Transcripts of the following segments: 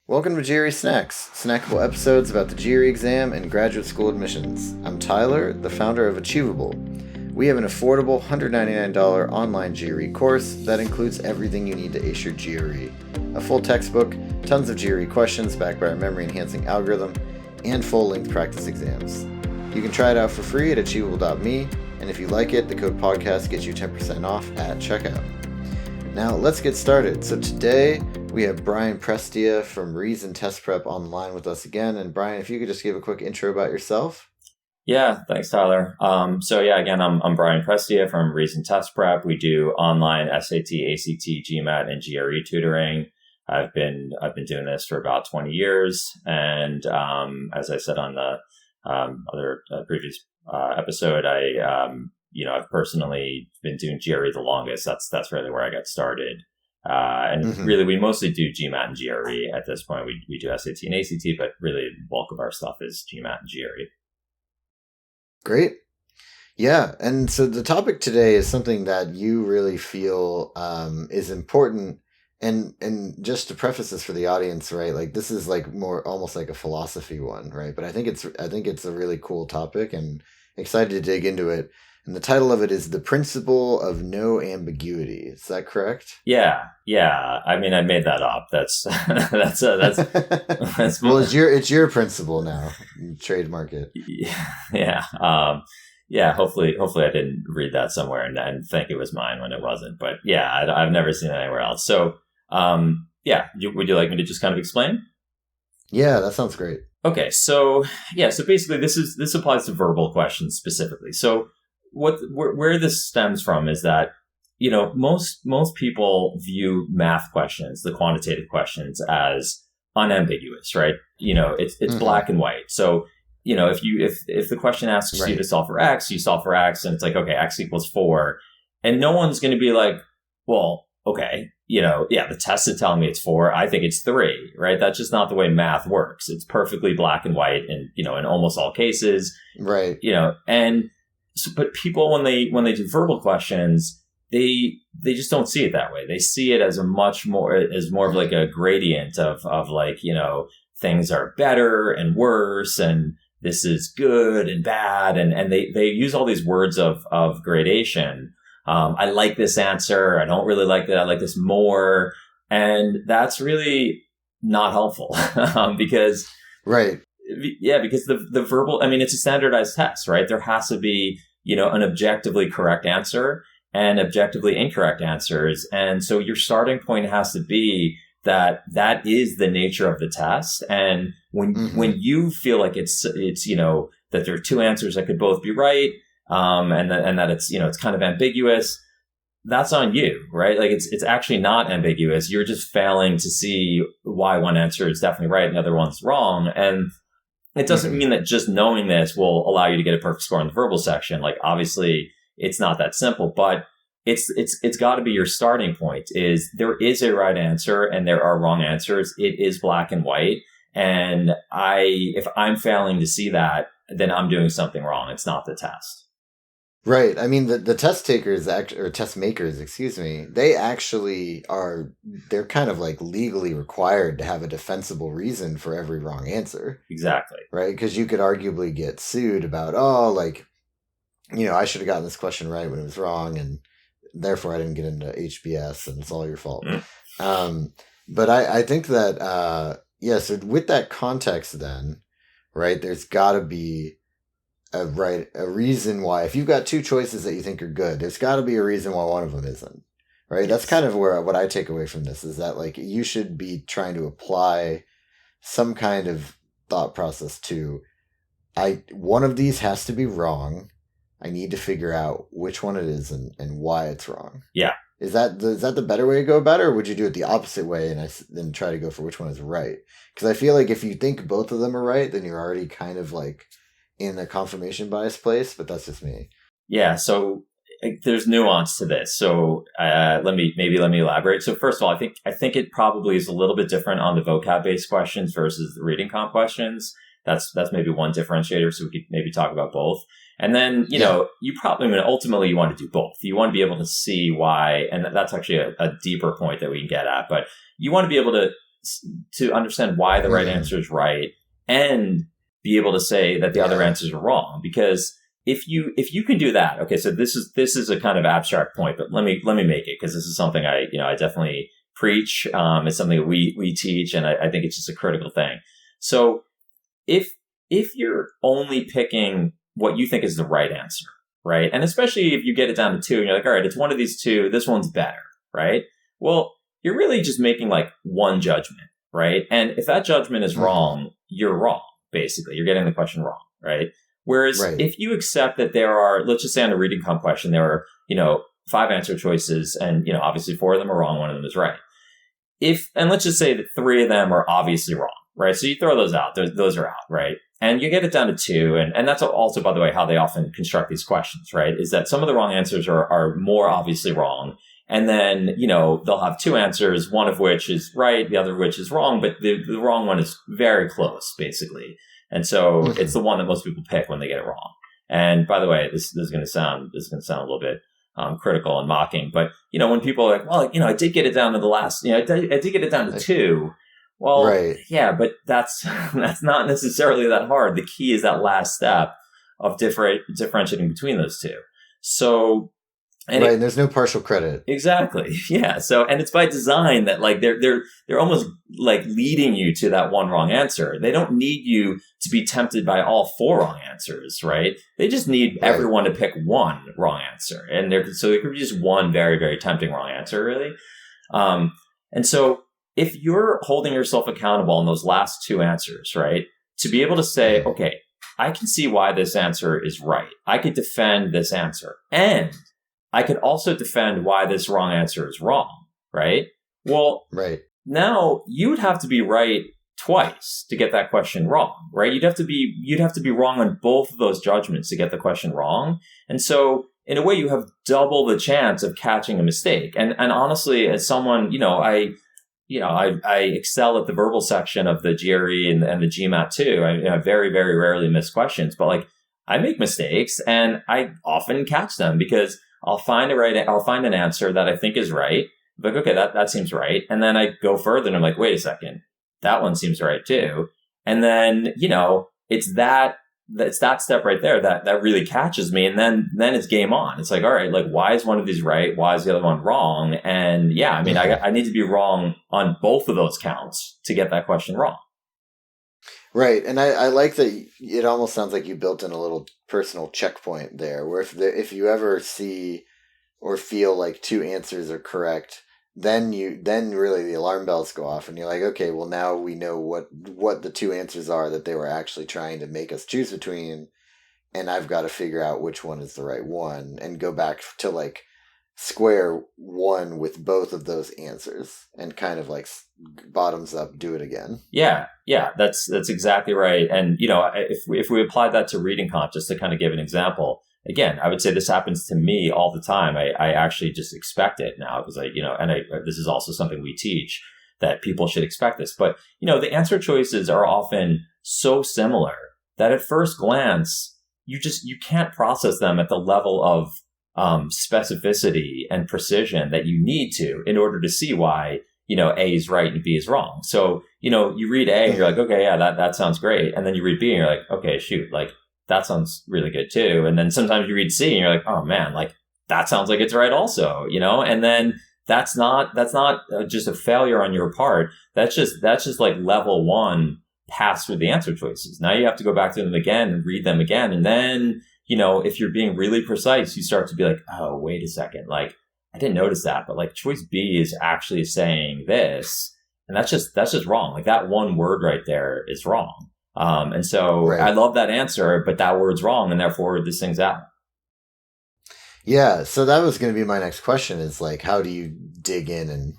Welcome to GRE Snacks, snackable episodes about the GRE exam and graduate school admissions. I'm Tyler, the founder of Achievable. We have an affordable $199 online GRE course that includes everything you need to ace your GRE. A full textbook, tons of GRE questions backed by our memory-enhancing algorithm, and full-length practice exams. You can try it out for free at achievable.me, and if you like it, the code podcast gets you 10% off at checkout. Now, let's get started. So today, we have Brian Prestia from Reason Test Prep online with us again. And Brian, if you could just give a quick intro about yourself. Yeah, thanks, Tyler. Again, I'm Brian Prestia from Reason Test Prep. We do online SAT, ACT, GMAT, and GRE tutoring. I've been doing this for about 20 years, and as I said on the previous episode, I've personally been doing GRE the longest. That's really where I got started. Really, we mostly do GMAT and GRE at this point. We do SAT and ACT, but really the bulk of our stuff is GMAT and GRE. Great. Yeah. And so the topic today is something that you really feel is important. And just to preface this for the audience, right? Like this is like more almost like a philosophy one, right? But I think it's a really cool topic and excited to dig into it. And the title of it is The Principle of No Ambiguity. Is that correct? Yeah. I mean, I made that up. That's well, it's your principle now. Trademark it. Yeah. Hopefully I didn't read that somewhere and think it was mine when it wasn't. But yeah, I've never seen it anywhere else. So, would you like me to just kind of explain? Yeah, that sounds great. Okay. So basically this applies to verbal questions specifically. So, where this stems from is that, most people view math questions, the quantitative questions, as unambiguous, right? It's black and white. So, if the question asks you to solve for X, you solve for X, and it's like, okay, X equals 4. And no one's going to be like, well, okay, the test is telling me it's 4. I think it's 3, right? That's just not the way math works. It's perfectly black and white in almost all cases. Right. But people, when they do verbal questions, they just don't see it that way. They see it as more of like a gradient of like, things are better and worse, and this is good and bad. And they use all these words of gradation. I like this answer. I don't really like that. I like this more. And that's really not helpful because. Right. Yeah, because the verbal, I mean, it's a standardized test, right? There has to be, an objectively correct answer and objectively incorrect answers. And so your starting point has to be that is the nature of the test. And when you feel like it's that there are two answers that could both be right, and that it's, it's kind of ambiguous, that's on you, right? Like it's actually not ambiguous. You're just failing to see why one answer is definitely right and the other one's wrong. And it doesn't mean that just knowing this will allow you to get a perfect score in the verbal section. Like obviously it's not that simple, but it's got to be your starting point. Is there is a right answer and there are wrong answers. It is black and white. And if I'm failing to see that, then I'm doing something wrong. It's not the test. Right. I mean, the test takers or test makers, they actually they're kind of like legally required to have a defensible reason for every wrong answer. Exactly. Right. Because you could arguably get sued about, I should have gotten this question right when it was wrong, and therefore I didn't get into HBS and it's all your fault. But I think that, so with that context then, right, there's got to be a reason why, if you've got two choices that you think are good, there's got to be a reason why one of them isn't, right? Yes. That's kind of what I take away from this, is that like you should be trying to apply some kind of thought process to, one of these has to be wrong. I need to figure out which one it is and why it's wrong. Yeah. Is that the better way to go about it, or would you do it the opposite way and then try to go for which one is right? Because I feel like if you think both of them are right, then you're already kind of like in a confirmation bias place, but that's just me. Yeah. So there's nuance to this. So let me elaborate. So first of all, I think it probably is a little bit different on the vocab based questions versus the reading comp questions. That's maybe one differentiator. So we could maybe talk about both. And then, you probably, ultimately you want to do both. You want to be able to see why, and that's actually a deeper point that we can get at, but you want to be able to to understand why the right answer is right and be able to say that the other answers are wrong. Because if you can do that, okay, so this is a kind of abstract point, but let me make it, because this is something I definitely preach. It's something that we teach, and I think it's just a critical thing. So if you're only picking what you think is the right answer, right? And especially if you get it down to two and you're like, all right, it's one of these two, this one's better, right? Well, you're really just making like one judgment, right? And if that judgment is wrong, you're wrong, basically. You're getting the question wrong, right? Whereas if you accept that there are, let's just say on a reading comp question, there are, 5 answer choices, and, obviously 4 of them are wrong, 1 of them is right. And let's just say that 3 of them are obviously wrong, right? So you throw those out, those are out, right? And you get it down to 2. And that's also, by the way, how they often construct these questions, right? Is that some of the wrong answers are more obviously wrong. And then, they'll have 2 answers, one of which is right, the other of which is wrong, but the wrong one is very close, basically. And so it's the one that most people pick when they get it wrong. And by the way, this is going to sound a little bit critical and mocking, but when people are like, well, I did get it down to the last, I did get it down to 2. Well, yeah, but that's not necessarily that hard. The key is that last step of differentiating between those two. So, and there's no partial credit. Exactly. Yeah. So, and it's by design that like they're almost like leading you to that one wrong answer. They don't need you to be tempted by all 4 wrong answers, right? They just need everyone to pick one wrong answer. And so there could be just one very, very tempting wrong answer, really. And so if you're holding yourself accountable on those last 2 answers, right, to be able to say, okay, I can see why this answer is right. I could defend this answer. And I could also defend why this wrong answer is wrong, right? Well, now you'd have to be right twice to get that question wrong, right? You'd have to be wrong on both of those judgments to get the question wrong. And so in a way, you have double the chance of catching a mistake. And honestly, as someone, I excel at the verbal section of the GRE and the GMAT too. I very, very rarely miss questions, but like I make mistakes and I often catch them because I'll find an answer that I think is right. I'm like, okay, that seems right. And then I go further and I'm like, wait a second, that one seems right too. And then, it's that step right there that really catches me. And then it's game on. It's like, all right, like why is one of these right? Why is the other one wrong? And yeah, I mean, I need to be wrong on both of those counts to get that question wrong. Right. And I like that it almost sounds like you built in a little personal checkpoint there, where if you ever see or feel like 2 answers are correct, then really the alarm bells go off and you're like, okay, well now we know what the 2 answers are that they were actually trying to make us choose between, and I've got to figure out which one is the right one and go back to like square one with both of those answers and kind of like bottoms up do it again. Yeah, that's exactly right. And if we applied that to reading comp, just to kind of give an example, again, I would say this happens to me all the time. I actually just expect it now because this is also something we teach, that people should expect this. But the answer choices are often so similar that at first glance you can't process them at the level of specificity and precision that you need to in order to see why, A is right and B is wrong. So, you read A and you're like, okay, yeah, that sounds great. And then you read B and you're like, okay, shoot, like that sounds really good too. And then sometimes you read C and you're like, oh man, like that sounds like it's right also, and then that's not just a failure on your part. That's just like level 1 pass through the answer choices. Now you have to go back to them again and read them again. And then, if you're being really precise, you start to be like, oh, wait a second. Like, I didn't notice that, but like choice B is actually saying this. And that's just wrong. Like that one word right there is wrong. And so I love that answer, but that word's wrong. And therefore this thing's out. Yeah. So that was going to be my next question is like, how do you dig in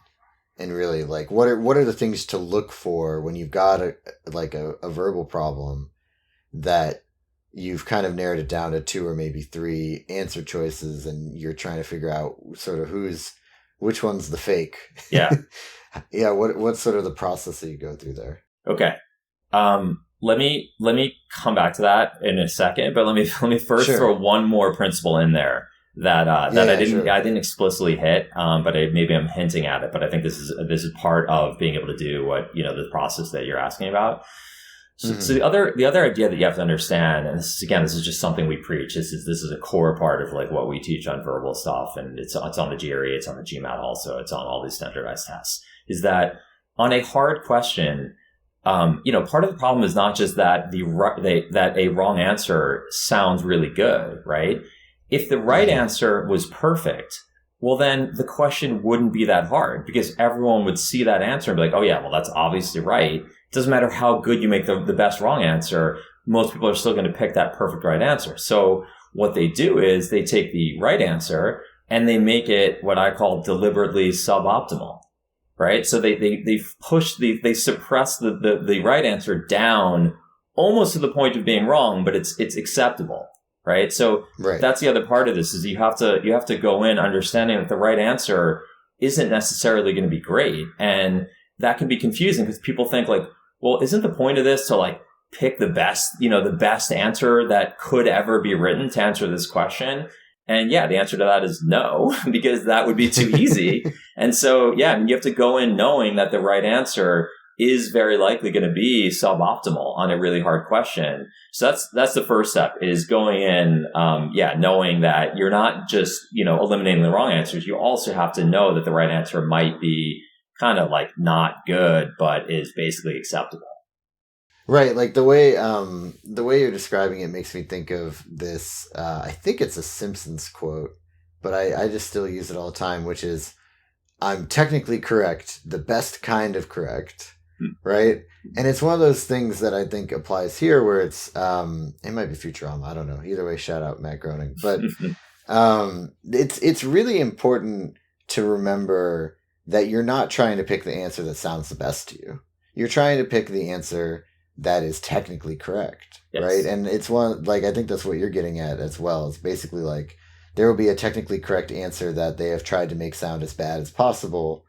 and really like, what are the things to look for when you've got a verbal problem that you've kind of narrowed it down to 2 or maybe 3 answer choices and you're trying to figure out sort of which one's the fake. Yeah. Yeah. What's sort of the process that you go through there? Okay. Let me come back to that in a second, but let me first throw one more principle in there that I didn't explicitly hit, but maybe I'm hinting at it. But I think this is part of being able to do what, the process that you're asking about. So the other idea that you have to understand, and this is just something we preach. This is a core part of like what we teach on verbal stuff, and it's on the GRE, it's on the GMAT also, it's on all these standardized tests. Is that on a hard question, part of the problem is not just that that a wrong answer sounds really good, right? If the right answer was perfect, well, then the question wouldn't be that hard because everyone would see that answer and be like, oh yeah, well, that's obviously right. It doesn't matter how good you make the best wrong answer. Most people are still going to pick that perfect right answer. So what they do is they take the right answer and they make it what I call deliberately suboptimal, right? So they suppress the right answer down almost to the point of being wrong, but it's acceptable. Right. So That's the other part of this is you have to go in understanding that the right answer isn't necessarily going to be great. And that can be confusing because people think like, well, isn't the point of this to like pick the best answer that could ever be written to answer this question? And yeah, the answer to that is no, because that would be too easy. And so, yeah, you have to go in knowing that the right answer is very likely going to be suboptimal on a really hard question. So that's the first step is going in, knowing that you're not just, eliminating the wrong answers. You also have to know that the right answer might be kind of like not good, but is basically acceptable. Right. Like the way you're describing it makes me think of this, I think it's a Simpsons quote, but I just still use it all the time, which is, I'm technically correct, the best kind of correct. Right. And it's one of those things that I think applies here where it's, it might be Futurama. I don't know. Either way, shout out Matt Groening. But it's really important to remember that you're not trying to pick the answer that sounds the best to you. You're trying to pick the answer that is technically correct. Yes. Right. And it's I think that's what you're getting at as well. It's basically like there will be a technically correct answer that they have tried to make sound as bad as possible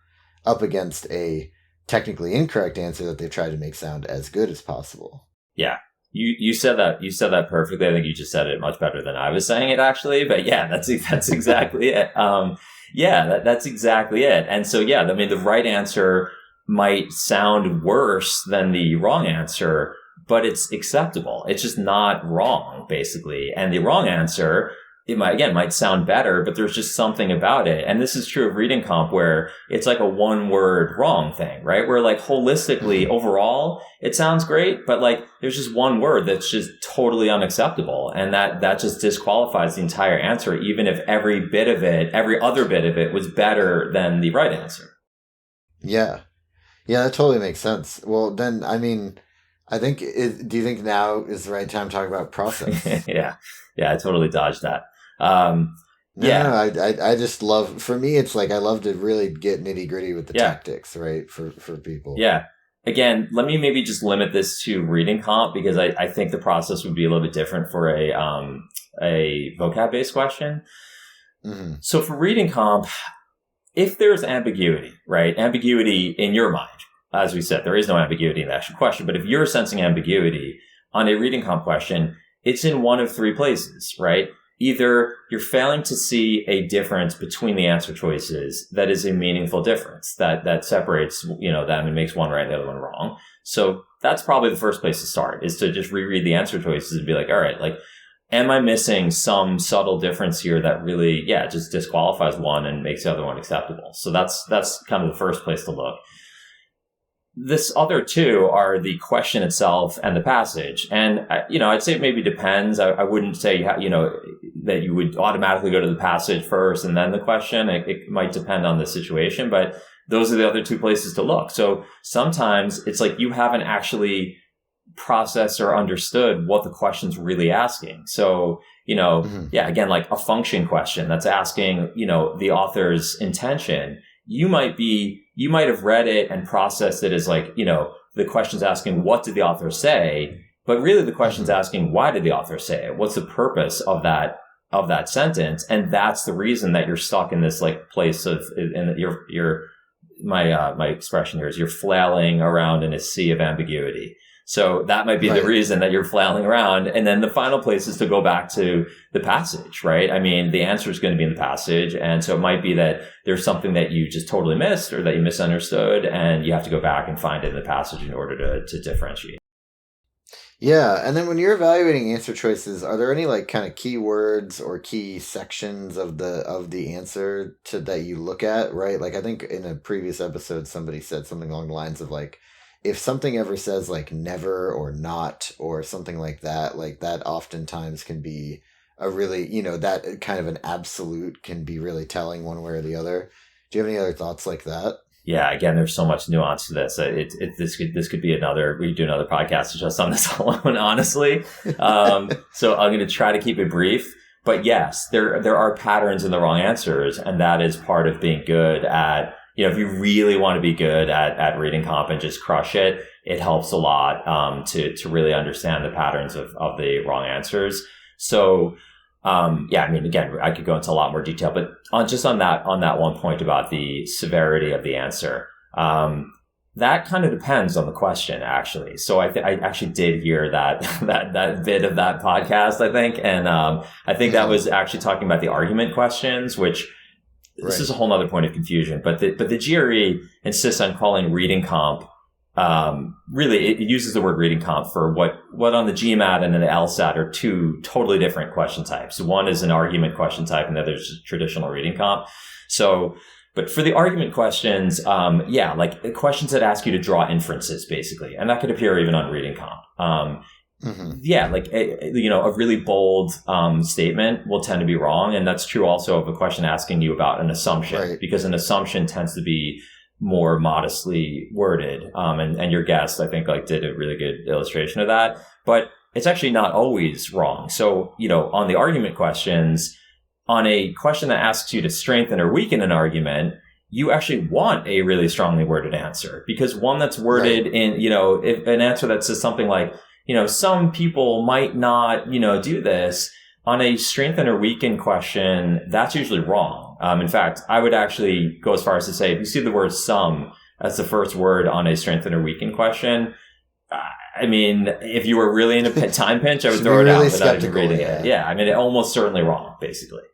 up against a technically incorrect answer that they've tried to make sound as good as possible. Yeah. You said that perfectly. I think you just said it much better than I was saying it actually, but yeah, that's exactly it. That's exactly it. And so, yeah, I mean, the right answer might sound worse than the wrong answer, but it's acceptable. It's just not wrong, basically. And the wrong answer, it might sound better, but there's just something about it. And this is true of reading comp where it's like a one word wrong thing, right? Where like holistically overall, it sounds great, but like there's just one word that's just totally unacceptable. And that just disqualifies the entire answer, even if every other bit of it was better than the right answer. Yeah. Yeah, that totally makes sense. Well, then, I mean, do you think now is the right time to talk about process? Yeah, I totally dodged that. I just love, for me, it's like I love to really get nitty gritty with the tactics, right? For people. Yeah. Again, let me maybe just limit this to reading comp because I think the process would be a little bit different for a vocab based question. Mm-hmm. So for reading comp, if there's ambiguity, right? Ambiguity in your mind, as we said, there is no ambiguity in the actual question, but if you're sensing ambiguity on a reading comp question, it's in one of three places, right? Either you're failing to see a difference between the answer choices that is a meaningful difference that separates, them and makes one right and the other one wrong. So that's probably the first place to start is to just reread the answer choices and be like, all right, like, am I missing some subtle difference here that really, just disqualifies one and makes the other one acceptable? So that's kind of the first place to look. This other two are the question itself and the passage. And, I'd say it maybe depends. I wouldn't say, that you would automatically go to the passage first and then the question. It might depend on the situation, but those are the other two places to look. So sometimes it's like you haven't actually processed or understood what the question's really asking. So, again, like a function question that's asking, the author's intention. You might have read it and processed it as like, the question's asking, what did the author say? But really the question's asking, why did the author say it? What's the purpose of that sentence? And that's the reason that you're stuck in this like place of, and my expression here is you're flailing around in a sea of ambiguity. So that might be the reason that you're flailing around. And then the final place is to go back to the passage, right? I mean, the answer is going to be in the passage. And so it might be that there's something that you just totally missed or that you misunderstood, and you have to go back and find it in the passage in order to differentiate. Yeah. And then when you're evaluating answer choices, are there any like kind of key words or key sections of the answer that you look at, right? Like I think in a previous episode, somebody said something along the lines of like, if something ever says like never or not or something like that oftentimes can be a really, that kind of an absolute can be really telling one way or the other. Do you have any other thoughts like that? Yeah, again, there's so much nuance to this. This could be we do another podcast just on this alone, honestly. So I'm going to try to keep it brief. But yes, there are patterns in the wrong answers, and that is part of being good at, if you really want to be good at reading comp and just crush it, it helps a lot to really understand the patterns of the wrong answers. So again, I could go into a lot more detail, but on that one point about the severity of the answer, that kind of depends on the question, actually. So I actually did hear that bit of that podcast, I think, and I think that was actually talking about the argument questions, which. This is a whole nother point of confusion, but the GRE insists on calling reading comp. Really, it uses the word reading comp for what on the GMAT and then the LSAT are two totally different question types. One is an argument question type, and the other is traditional reading comp. So, but for the argument questions, like questions that ask you to draw inferences, basically, and that could appear even on reading comp. Yeah, like a really bold statement will tend to be wrong, and that's true also of a question asking you about an assumption, because an assumption tends to be more modestly worded. And your guest, I think, did a really good illustration of that. But it's actually not always wrong. So, on the argument questions, on a question that asks you to strengthen or weaken an argument, you actually want a really strongly worded answer, because one that's worded in, if an answer that says something like, some people might not, do this, on a strengthen or weaken question, that's usually wrong. In fact, I would actually go as far as to say, if you see the word some as the first word on a strengthen or weaken question, I mean, if you were really in a time pinch, I would throw it out without even reading it. Yeah, I mean, almost certainly wrong, basically.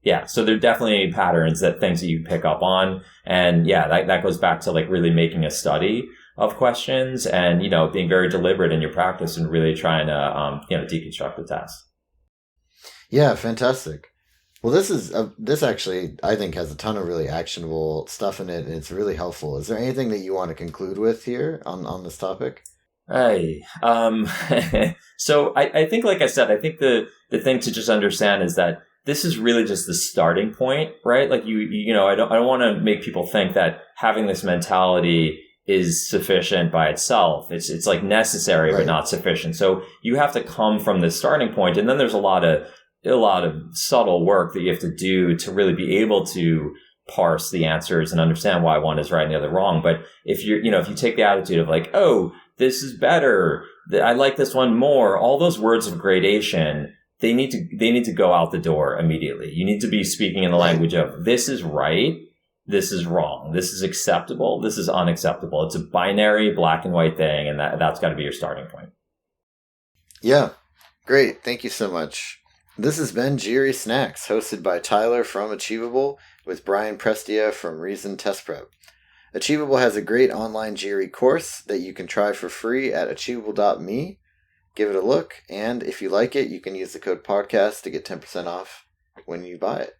Yeah, so there are definitely patterns, things that you pick up on. And yeah, that goes back to really making a study of questions and, being very deliberate in your practice and really trying to, deconstruct the test. Yeah, fantastic. Well, this actually, I think, has a ton of really actionable stuff in it, and it's really helpful. Is there anything that you want to conclude with here on this topic? Hey, so I think, like I said, I think the thing to just understand is that this is really just the starting point, right? Like I don't want to make people think that having this mentality is sufficient by itself. It's like necessary, but not sufficient. So you have to come from this starting point, and then there's a lot of subtle work that you have to do to really be able to parse the answers and understand why one is right and the other wrong. But if if you take the attitude of like, oh, this is better, I like this one more, all those words of gradation, they need to go out the door immediately. You need to be speaking in the language of this is right, this is wrong, this is acceptable, this is unacceptable. It's a binary black and white thing, and that's got to be your starting point. Yeah, great. Thank you so much. This has been GRE Snacks, hosted by Tyler from Achievable with Brian Prestia from Reason Test Prep. Achievable has a great online GRE course that you can try for free at achievable.me. Give it a look, and if you like it, you can use the code podcast to get 10% off when you buy it.